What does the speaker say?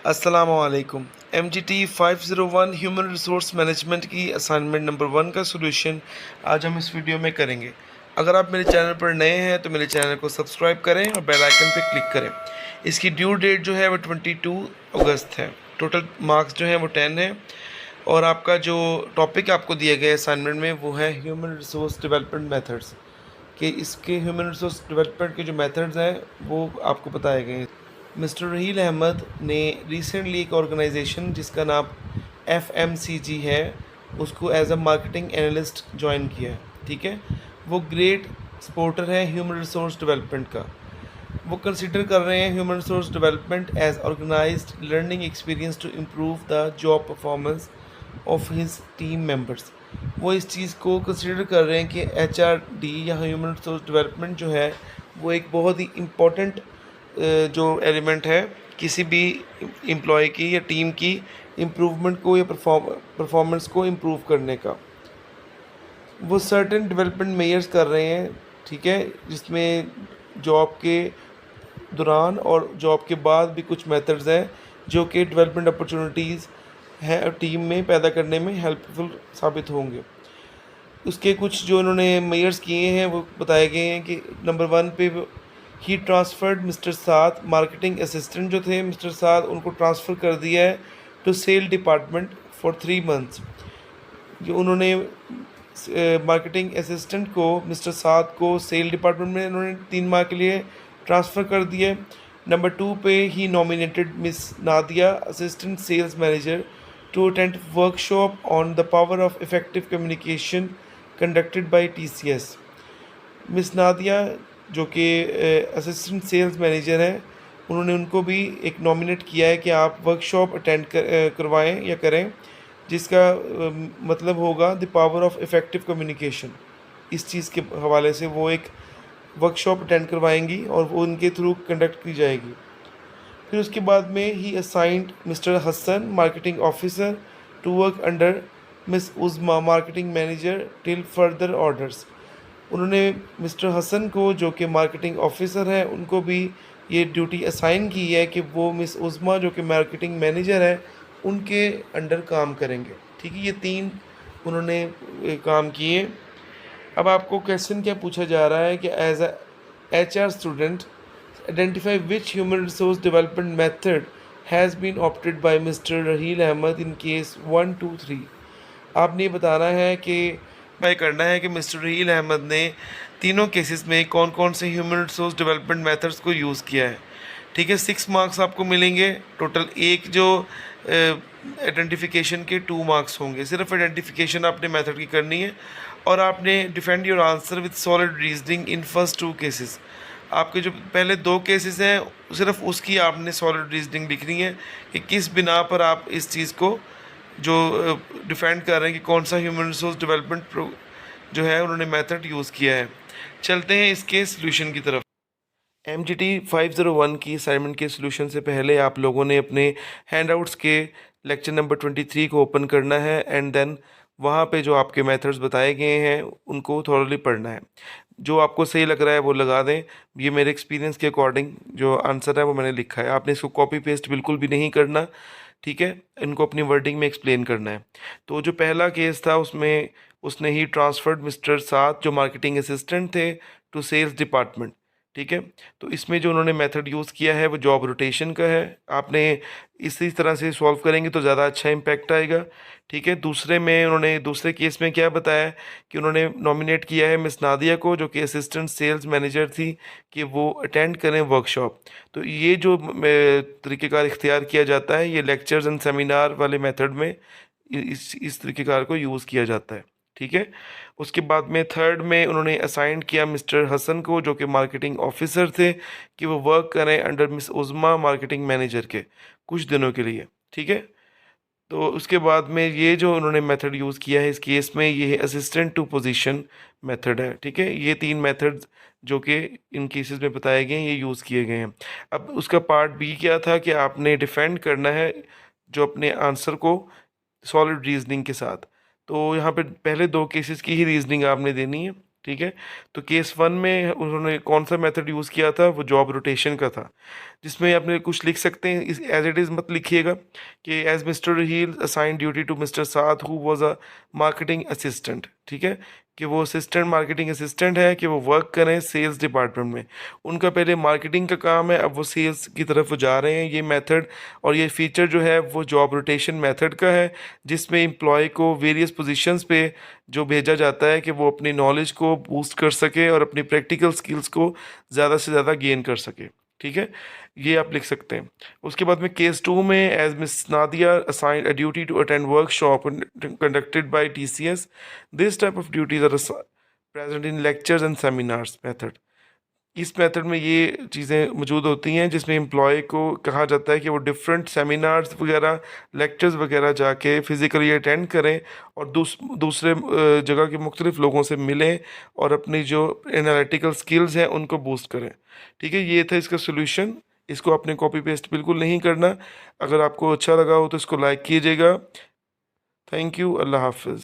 अस्सलामुअलैकुम। MGT 501 human resource management की assignment number 1 का सॉल्यूशन आज हम इस वीडियो में करेंगे। अगर आप मेरे चैनल पर नए हैं तो मेरे चैनल को सब्सक्राइब करें और बेल आइकन पर क्लिक करें। इसकी ड्यू डेट जो है वो 22 अगस्त है। टोटल मार्क्स जो हैं वो 10 है और आपका जो टॉपिक आपको दिया गया है असाइनमेंट में वो है ह्यूमन रिसोर्स डेवलपमेंट मेथड्स। कि इसके ह्यूमन रिसोर्स डेवलपमेंट के जो मेथड्स हैं वो आपको बताए गए हैं। मिस्टर रहील अहमद ने रिसेंटली एक ऑर्गेनाइजेशन जिसका नाम FMCG है उसको as a marketing analyst join किया है। ठीक है, वो ग्रेट सपोर्टर है ह्यूमन रिसोर्स डेवलपमेंट का। वो कंसिडर कर रहे हैं human resource development as organised learning experience to improve the job performance of his team members. वो इस चीज़ को कंसिडर कर रहे हैं कि HRD या ह्यूमन रिसोर्स डेवलपमेंट जो है वो एक बहुत ही इम्पोर्टेंट जो एलिमेंट है किसी भी एम्प्लॉय की या टीम की इम्प्रूवमेंट को या परफॉर्मेंस को इम्प्रूव करने का। वो सर्टेन डेवलपमेंट मेयर्स कर रहे हैं, ठीक है, जिसमें जॉब के दौरान और जॉब के बाद भी कुछ मेथड्स हैं जो कि डेवलपमेंट अपॉर्चुनिटीज़ हैं टीम में पैदा करने में हेल्पफुल साबित होंगे। उसके कुछ जो इन्होंने मेयर्स किए हैं वो बताए गए हैं कि नंबर 1 पे ही transferred mister Saad marketing assistant जो थे मिस्टर साद उनको ट्रांसफ़र कर दिया है to sale department for 3 months. जो उन्होंने मार्केटिंग असिस्टेंट को मिस्टर साद को सेल डिपार्टमेंट में उन्होंने 3 माह के लिए ट्रांसफ़र कर दिया। नंबर 2 पे ही nominated miss Nadia assistant sales manager to attend workshop on the power of effective communication conducted by TCS। Miss Nadia जो कि असिस्टेंट सेल्स मैनेजर हैं उन्होंने उनको भी एक नॉमिनेट किया है कि आप वर्कशॉप अटेंड करवाएं या करें जिसका मतलब होगा the power of effective communication. इस चीज़ के हवाले से वो एक वर्कशॉप अटेंड करवाएंगी और वो उनके थ्रू कंडक्ट की जाएगी। फिर उसके बाद में ही assigned mister Hasan marketing officer to work under miss Uzma marketing manager till further orders. उन्होंने मिस्टर हसन को जो कि मार्केटिंग ऑफिसर है उनको भी ये ड्यूटी असाइन की है कि वो मिस उज़मा जो कि मार्केटिंग मैनेजर है उनके अंडर काम करेंगे। ठीक है, ये 3 उन्होंने काम किए। अब आपको क्वेश्चन क्या पूछा जा रहा है कि as a HR student identify which human resource development method has been opted by mister Raheel Ahmed in case 1, 2, 3। आपने ये बताना है कि तय करना है कि मिस्टर रहील अहमद ने तीनों केसेस में कौन कौन से ह्यूमन रिसोर्स डेवलपमेंट मेथड्स को यूज़ किया है। ठीक है, 6 मार्क्स आपको मिलेंगे। टोटल एक जो आइडेंटिफिकेशन के 2 मार्क्स होंगे। सिर्फ आइडेंटिफिकेशन आपने मेथड की करनी है और आपने defend your answer with solid reasoning in first 2 cases. आपके जो पहले 2 केसेस हैं सिर्फ उसकी आपने सॉलिड रीजनिंग लिखनी है कि किस बिना पर आप इस चीज़ को जो डिफेंड कर रहे हैं कि कौन सा ह्यूमन रिसोर्स डेवलपमेंट जो है उन्होंने मेथड यूज़ किया है। चलते हैं इसके सॉल्यूशन की तरफ। MGT 501 की असाइनमेंट के सॉल्यूशन से पहले आप लोगों ने अपने हैंडआउट्स के लेक्चर नंबर 23 को ओपन करना है एंड देन वहाँ पे जो आपके मेथड्स बताए गए हैं उनको थॉरली पढ़ना है। जो आपको सही लग रहा है वो लगा दें। ये मेरे एक्सपीरियंस के अकॉर्डिंग जो आंसर है वो मैंने लिखा है। आपने इसको कॉपी पेस्ट बिल्कुल भी नहीं करना, ठीक है, इनको अपनी वर्डिंग में एक्सप्लेन करना है। तो जो पहला केस था उसमें उसने ही ट्रांसफर्ड मिस्टर साथ जो मार्केटिंग असिस्टेंट थे टू सेल्स डिपार्टमेंट। ठीक है, तो इसमें जो उन्होंने मेथड यूज़ किया है वो जॉब रोटेशन का है। आपने इसी तरह से सॉल्व करेंगे तो ज़्यादा अच्छा इम्पैक्ट आएगा। ठीक है, दूसरे में उन्होंने दूसरे केस में क्या बताया कि उन्होंने नॉमिनेट किया है मिस नादिया को जो कि असिस्टेंट सेल्स मैनेजर थी कि वो अटेंड करें वर्कशॉप। तो ये जो तरीक़ेकार इख्तियार किया जाता है ये लेक्चर्स एंड सेमिनार वाले मेथड में इस तरीक़ेकार को यूज़ किया जाता है। ठीक है, उसके बाद में थर्ड में उन्होंने असाइन किया मिस्टर हसन को जो कि मार्केटिंग ऑफिसर थे कि वो वर्क करें under miss Uzma marketing manager के कुछ दिनों के लिए। ठीक है, तो उसके बाद में ये जो उन्होंने मेथड यूज़ किया है इस केस में ये असिस्टेंट टू पोजीशन मेथड है। ठीक है, ये 3 मेथड्स जो कि इन केसेस में बताए गए हैं ये यूज़ किए गए हैं। अब उसका पार्ट बी क्या था कि आपने डिफेंड करना है जो अपने आंसर को सॉलिड रीजनिंग के साथ। तो यहाँ पे पहले 2 केसेस की ही रीजनिंग आपने देनी है। ठीक ठीक है। तो केस 1 में उन्होंने कौन सा मेथड यूज़ किया था, वो जॉब रोटेशन का था, जिसमें आपने कुछ लिख सकते हैं, इस एज इट इज़ मत लिखिएगा कि एज मिस्टर हील assign duty to mister Saad who was a marketing assistant, ठीक है, कि वो असिस्टेंट मार्केटिंग असिस्टेंट है, कि वो वर्क करें सेल्स डिपार्टमेंट में। उनका पहले मार्केटिंग का काम है, अब वो सेल्स की तरफ वो जा रहे हैं। ये मेथड और ये फीचर जो है वो जॉब रोटेशन मेथड का है, जिसमें एम्प्लॉय को वेरियस पोजीशंस पे जो भेजा जाता है कि वो अपनी नॉलेज को बूस्ट कर सके और अपनी प्रैक्टिकल स्किल्स को ज़्यादा से ज़्यादा गेन कर सके, ठीक है। ये आप लिख सकते हैं। उसके बाद में केस 2 में as miss Nadia assigned a duty to attend workshop conducted by TCS, this type of duties are present in lectures and seminars method. इस मेथड में ये चीज़ें मौजूद होती हैं जिसमें एम्प्लॉय को कहा जाता है कि वो डिफरेंट सेमिनार्स वगैरह, लेक्चर्स वगैरह जाके फिज़िकली अटेंड करें और दूसरे जगह के मुख्तलिफ लोगों से मिलें और अपनी जो एनालिटिकल स्किल्स हैं उनको बूस्ट करें, ठीक है। ये था इसका सोल्यूशन। इसको आपने कॉपी पेस्ट बिल्कुल नहीं करना। अगर आपको अच्छा लगा हो तो इसको लाइक कीजिएगा। Thank you. अल्लाह हाफिज़।